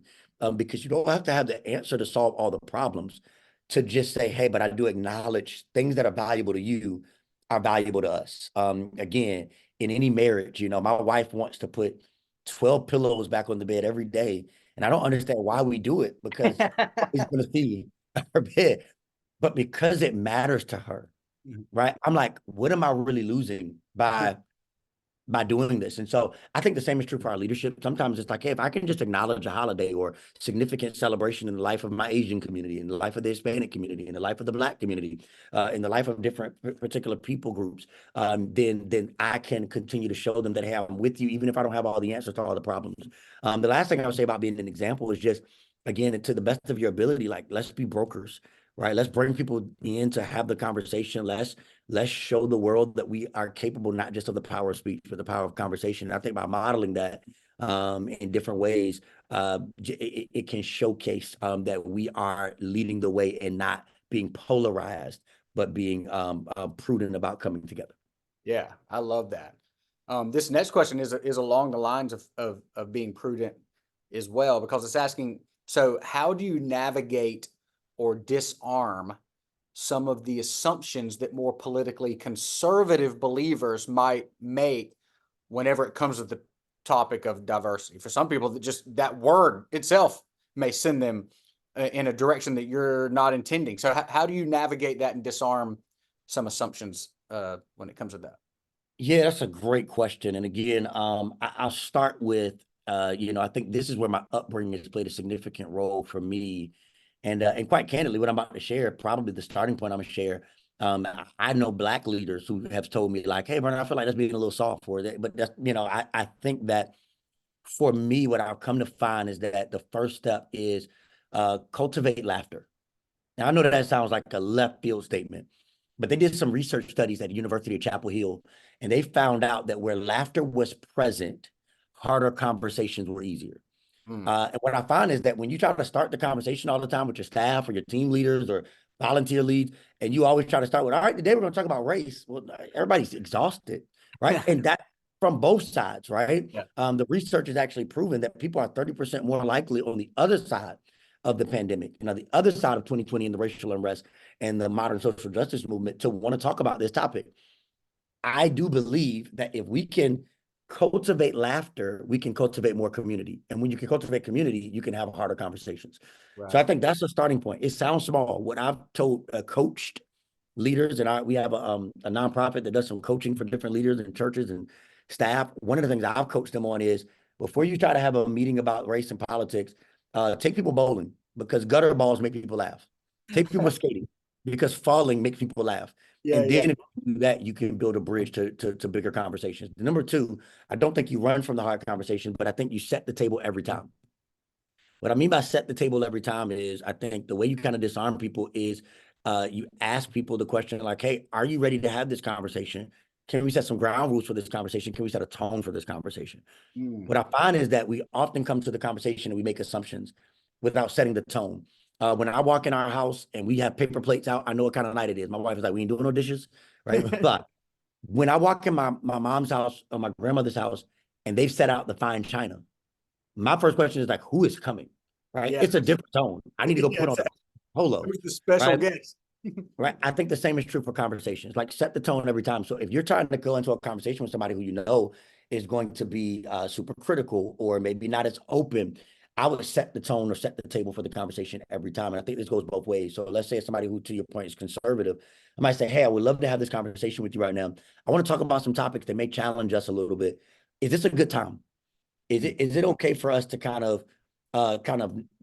because you don't have to have the answer to solve all the problems, to just say, hey, but I do acknowledge things that are valuable to you are valuable to us. Again, in any marriage, my wife wants to put 12 pillows back on the bed every day, and I don't understand why we do it, because he's going to see her bed, but because it matters to her, right? I'm like, what am I really losing by doing this? And so I think the same is true for our leadership. Sometimes it's like, hey, if I can just acknowledge a holiday or significant celebration in the life of my Asian community, in the life of the Hispanic community, in the life of the Black community, in the life of different particular people groups, then I can continue to show them that, hey, I'm with you, even if I don't have all the answers to all the problems. The last thing I would say about being an example is just, again, to the best of your ability, like, let's be brokers, right? Let's bring people in to have the conversation. Let's show the world that we are capable, not just of the power of speech, but the power of conversation. And I think by modeling that in different ways, it can showcase that we are leading the way and not being polarized, but being prudent about coming together. Yeah, I love that. This next question is along the lines of being prudent as well, because it's asking, so how do you navigate or disarm some of the assumptions that more politically conservative believers might make whenever it comes to the topic of diversity? For some people, that just that word itself may send them in a direction that you're not intending. So how do you navigate that and disarm some assumptions when it comes to that? Yeah, that's a great question. And again, I'll start with, I think this is where my upbringing has played a significant role for me. And quite candidly, what I'm about to share, probably the starting point I'm gonna share. I know Black leaders who have told me like, hey, Vernon, I feel like that's being a little soft for that. But that's, I think that for me, what I've come to find is that the first step is cultivate laughter. Now, I know that sounds like a left field statement, but they did some research studies at the University of Chapel Hill, and they found out that where laughter was present, harder conversations were easier. And what I find is that when you try to start the conversation all the time with your staff or your team leaders or volunteer leads, and you always try to start with, all right, today we're going to talk about race. Well, everybody's exhausted, right? And that from both sides, right? Yeah. The research has actually proven that people are 30% more likely on the other side of the pandemic, the other side of 2020 and the racial unrest and the modern social justice movement, to want to talk about this topic. I do believe that if we can cultivate laughter, we can cultivate more community. And when you can cultivate community, you can have harder conversations. So I Right. think that's a starting point. It sounds small. What I've told coached leaders, and we have a nonprofit that does some coaching for different leaders and churches and staff. One of the things I've coached them on is before you try to have a meeting about race and politics, take people bowling because gutter balls make people laugh. Take people skating because falling makes people laugh. Yeah, And yeah. then if you do that, you can build a bridge to bigger conversations. Number two, I don't think you run from the hard conversation, but I think you set the table every time. What I mean by set the table every time is I think the way you kind of disarm people is you ask people the question like, hey, are you ready to have this conversation? Can we set some ground rules for this conversation? Can we set a tone for this conversation? Mm. What I find is that we often come to the conversation and we make assumptions without setting the tone. When I walk in our house and we have paper plates out, I know what kind of night it is. My wife is like, we ain't doing no dishes, right? But when I walk in my mom's house or my grandmother's house and they've set out the fine china, my first question is like, who is coming? Right? Yeah. It's a different tone. I need to go Yeah. put on a polo. Who's the special Right? guest? Right. I think the same is true for conversations. Like set the tone every time. So if you're trying to go into a conversation with somebody who you know is going to be super critical or maybe not as open, I would set the tone or set the table for the conversation every time. And I think this goes both ways. So let's say it's somebody who, to your point, is conservative. I might say, hey, I would love to have this conversation with you right now. I want to talk about some topics that may challenge us a little bit. Is this a good time? Is it okay for us to kind of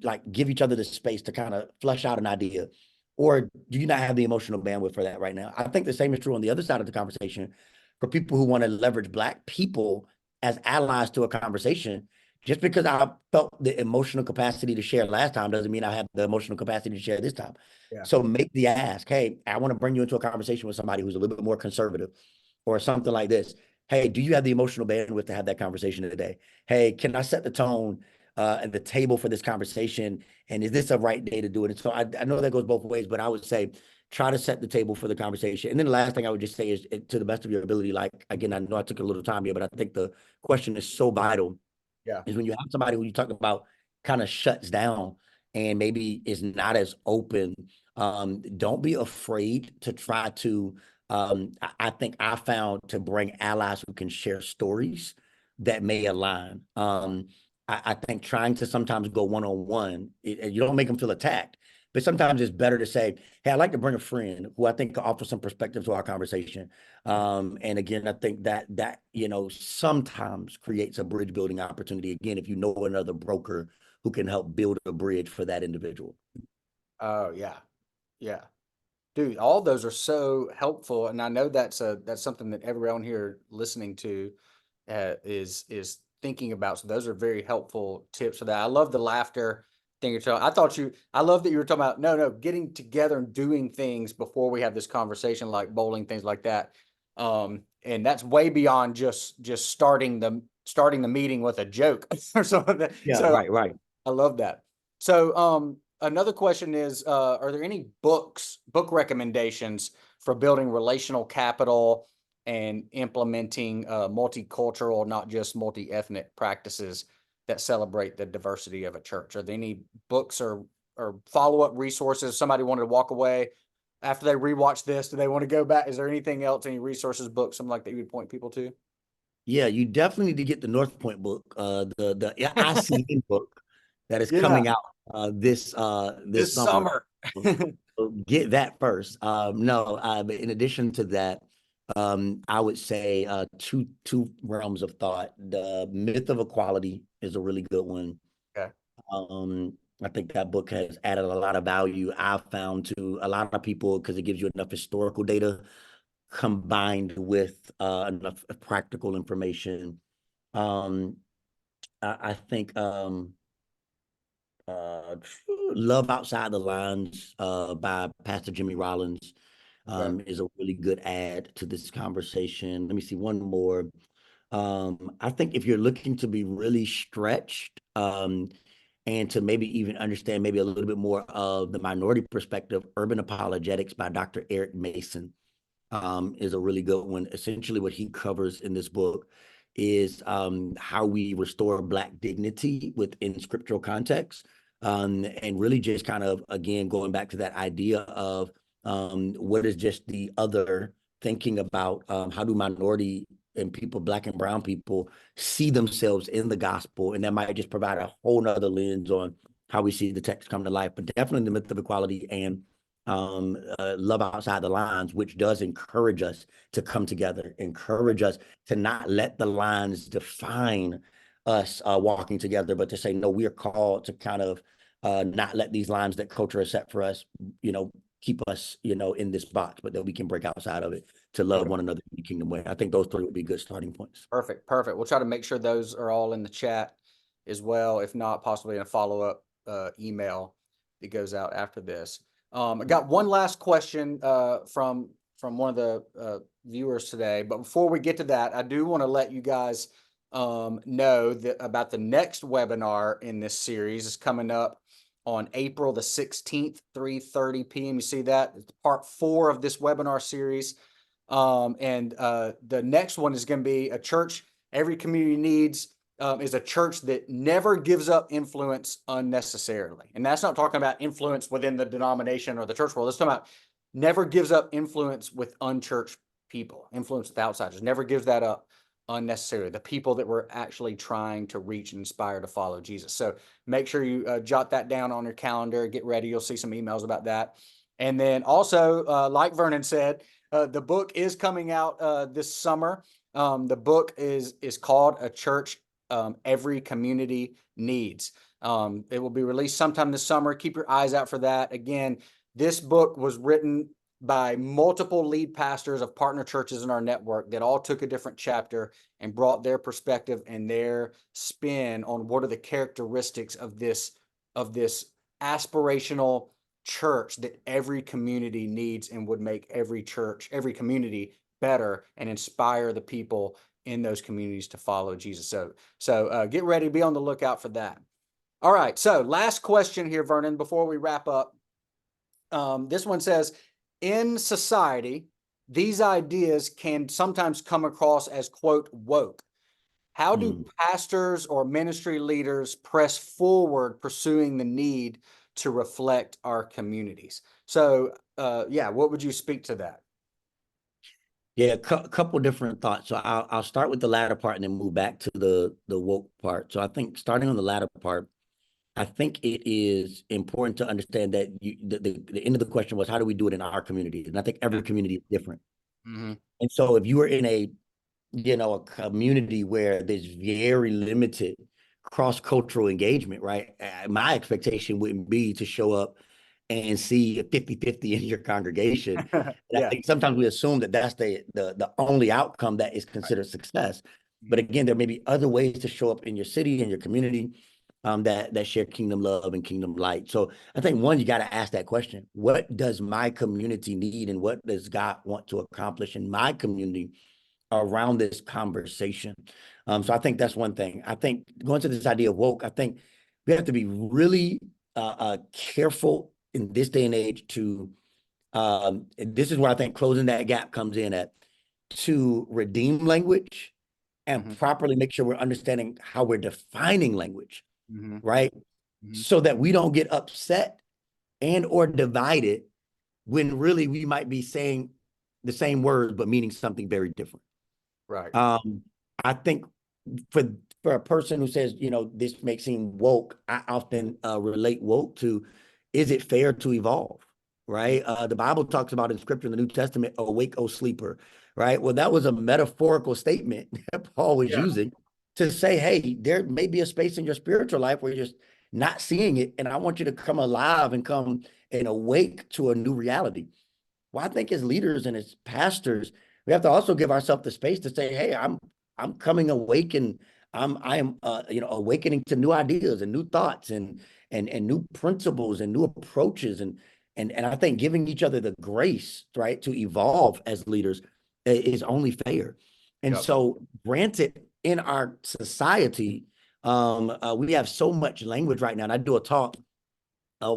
like give each other the space to kind of flesh out an idea? Or do you not have the emotional bandwidth for that right now? I think the same is true on the other side of the conversation for people who want to leverage Black people as allies to a conversation. Just because I felt the emotional capacity to share last time doesn't mean I have the emotional capacity to share this time. Yeah. So make the ask, hey, I want to bring you into a conversation with somebody who's a little bit more conservative or something like this. Hey, do you have the emotional bandwidth to have that conversation today? Hey, can I set the tone and the table for this conversation? And is this a right day to do it? And so I know that goes both ways, but I would say try to set the table for the conversation. And then the last thing I would just say is to the best of your ability, like, again, I know I took a little time here, but I think the question is so vital Yeah. is when you have somebody who you talk about kind of shuts down and maybe is not as open, don't be afraid to try to, I think I found to bring allies who can share stories that may align. I think trying to sometimes go one-on-one, you don't make them feel attacked, but sometimes it's better to say, hey, I'd like to bring a friend who I think could offer some perspective to our conversation. And again, I think that sometimes creates a bridge building opportunity. Again, if you know another broker who can help build a bridge for that individual. Oh, yeah. Yeah. Dude, all those are so helpful. And I know that's something that everyone here listening to is thinking about. So those are very helpful tips for that. I love the laughter thing you're talking. I love that you were talking about no, getting together and doing things before we have this conversation, like bowling, things like that. And that's way beyond just starting the meeting with a joke or something. Yeah, So right. I love that. So another question is, are there any book recommendations for building relational capital and implementing multicultural, not just multi-ethnic practices that celebrate the diversity of a church? Are there any books or follow-up resources? Somebody wanted to walk away after they rewatch this. Do they want to go back? Is there anything else, any resources, books, something like that you would point people to? Yeah, you definitely need to get the North Point book, the ICN book that is Yeah, coming out this this summer. summer. So get that first. No, but in addition to that, I would say two realms of thought. The Myth of Equality is a really good one. Okay. I think that book has added a lot of value, I've found, to a lot of people because it gives you enough historical data combined with enough practical information. Um, I think uh, Love Outside the Lines by Pastor Jimmy Rollins Okay. is a really good add to this conversation. Let me see one more. I think if you're looking to be really stretched and to maybe even understand maybe a little bit more of the minority perspective, Urban Apologetics by Dr. Eric Mason is a really good one. Essentially, what he covers in this book is how we restore Black dignity within scriptural context. And really just kind of, again, going back to that idea of what is just the other, thinking about how do minority and people, Black and brown people, see themselves in the gospel. And that might just provide a whole nother lens on how we see the text come to life, but definitely the myth of equality and love outside the lines, which does encourage us to come together, encourage us to not let the lines define us walking together, but to say, no, we are called to kind of not let these lines that culture has set for us, keep us, in this box, but that we can break outside of it to love one another in the kingdom way. I think those three would be good starting points. Perfect. Perfect. We'll try to make sure those are all in the chat as well. If not, possibly in a follow-up email that goes out after this. I got one last question from one of the viewers today, but before we get to that, I do want to let you guys know that about the next webinar in this series is coming up on April the 16th, 3:30 p.m. You see that? It's part 4 of this webinar series. The next one is going to be a church every community needs, is a church that never gives up influence unnecessarily. And that's not talking about influence within the denomination or the church world. It's talking about never gives up influence with unchurched people, influence with outsiders, never gives that up unnecessarily. The people that we're actually trying to reach and inspire to follow Jesus. So make sure you jot that down on your calendar, get ready. You'll see some emails about that. And then also, like Vernon said, the book is coming out this summer. The book is called A Church Every Community Needs. It will be released sometime this summer. Keep your eyes out for that. Again, this book was written by multiple lead pastors of partner churches in our network that all took a different chapter and brought their perspective and their spin on what are the characteristics of this aspirational church that every community needs and would make every church, every community better and inspire the people in those communities to follow Jesus. So get ready, be on the lookout for that. All right, so last question here, Vernon, before we wrap up. This one says, in society, these ideas can sometimes come across as, quote, woke. How do pastors or ministry leaders press forward pursuing the need to reflect our communities? So, what would you speak to that? Yeah, a couple different thoughts. So I'll start with the latter part and then move back to the woke part. So I think starting on the latter part, I think it is important to understand that the end of the question was, how do we do it in our community? And I think every community is different. Mm-hmm. And so if you are in a community where there's very limited cross-cultural engagement, right? My expectation wouldn't be to show up and see a 50-50 in your congregation. I think sometimes we assume that that's the only outcome that is considered success. But again, there may be other ways to show up in your city and your community that share kingdom love and kingdom light. So I think, one, you got to ask that question: what does my community need, and what does God want to accomplish in my community around this conversation? So I think that's one thing. I think going to this idea of woke, I think we have to be really careful in this day and age to, and this is where I think closing that gap comes in at, to redeem language and properly make sure we're understanding how we're defining language, right? So that we don't get upset and or divided when really we might be saying the same words but meaning something very different. Right. I think for a person who says, this may seem woke, I often relate woke to, is it fair to evolve, right? The Bible talks about in scripture in the New Testament, awake, O sleeper, right? Well, that was a metaphorical statement that Paul was using to say, hey, there may be a space in your spiritual life where you're just not seeing it, and I want you to come alive and come and awake to a new reality. Well, I think as leaders and as pastors, we have to also give ourselves the space to say, hey, I'm coming awake, and I am awakening to new ideas and new thoughts and new principles and new approaches, and I think giving each other the grace, right, to evolve as leaders is only fair. And so, granted, in our society, we have so much language right now, and I do a talk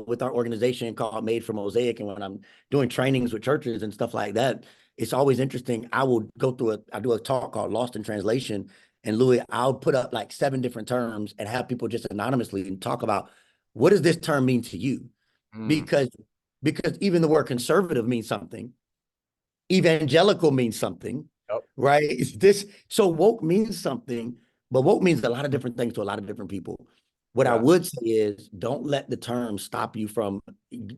with our organization called Made for Mosaic, and when I'm doing trainings with churches and stuff like that, it's always interesting. I do a talk called Lost in Translation, and Louis, I'll put up like 7 different terms and have people just anonymously and talk about, what does this term mean to you? Because even the word conservative means something, evangelical means something, Yep. right? So woke means something, but woke means a lot of different things to a lot of different people. What I Yeah. would say is don't let the term stop you from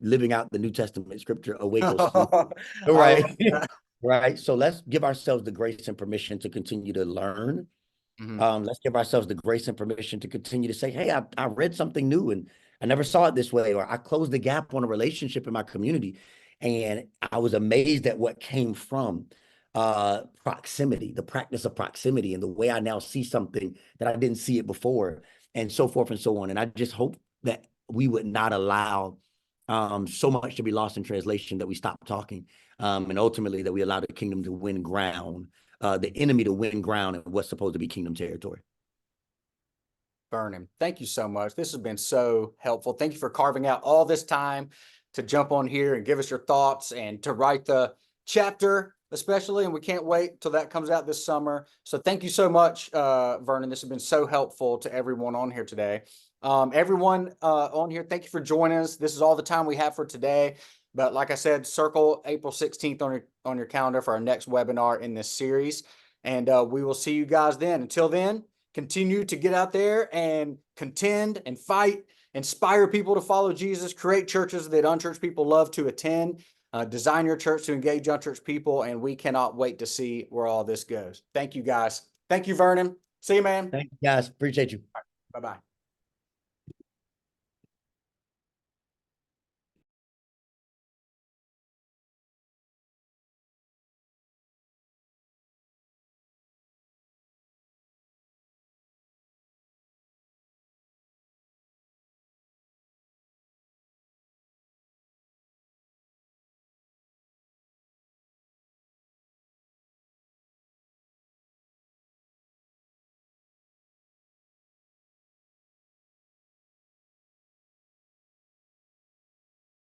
living out the New Testament scripture, awake or sleep. I Right. love that. Right. So let's give ourselves the grace and permission to continue to learn. Mhm. Let's give ourselves the grace and permission to continue to say, hey, I read something new and I never saw it this way, or I closed the gap on a relationship in my community. And I was amazed at what came from proximity, the practice of proximity, and the way I now see something that I didn't see it before, and so forth and so on. And I just hope that we would not allow so much to be lost in translation that we stop talking, and ultimately that we allow the kingdom to win ground, the enemy to win ground in what's supposed to be kingdom territory. Vernon, thank you so much. This has been so helpful. Thank you for carving out all this time to jump on here and give us your thoughts and to write the chapter, especially. And we can't wait till that comes out this summer. So thank you so much, Vernon. This has been so helpful to everyone on here today. Everyone on here, thank you for joining us. This is all the time we have for today. But like I said, circle April 16th on your calendar for our next webinar in this series. And we will see you guys then. Until then, continue to get out there and contend and fight, inspire people to follow Jesus, create churches that unchurched people love to attend, design your church to engage unchurched people. And we cannot wait to see where all this goes. Thank you, guys. Thank you, Vernon. See you, man. Thank you, guys. Appreciate you. Bye-bye.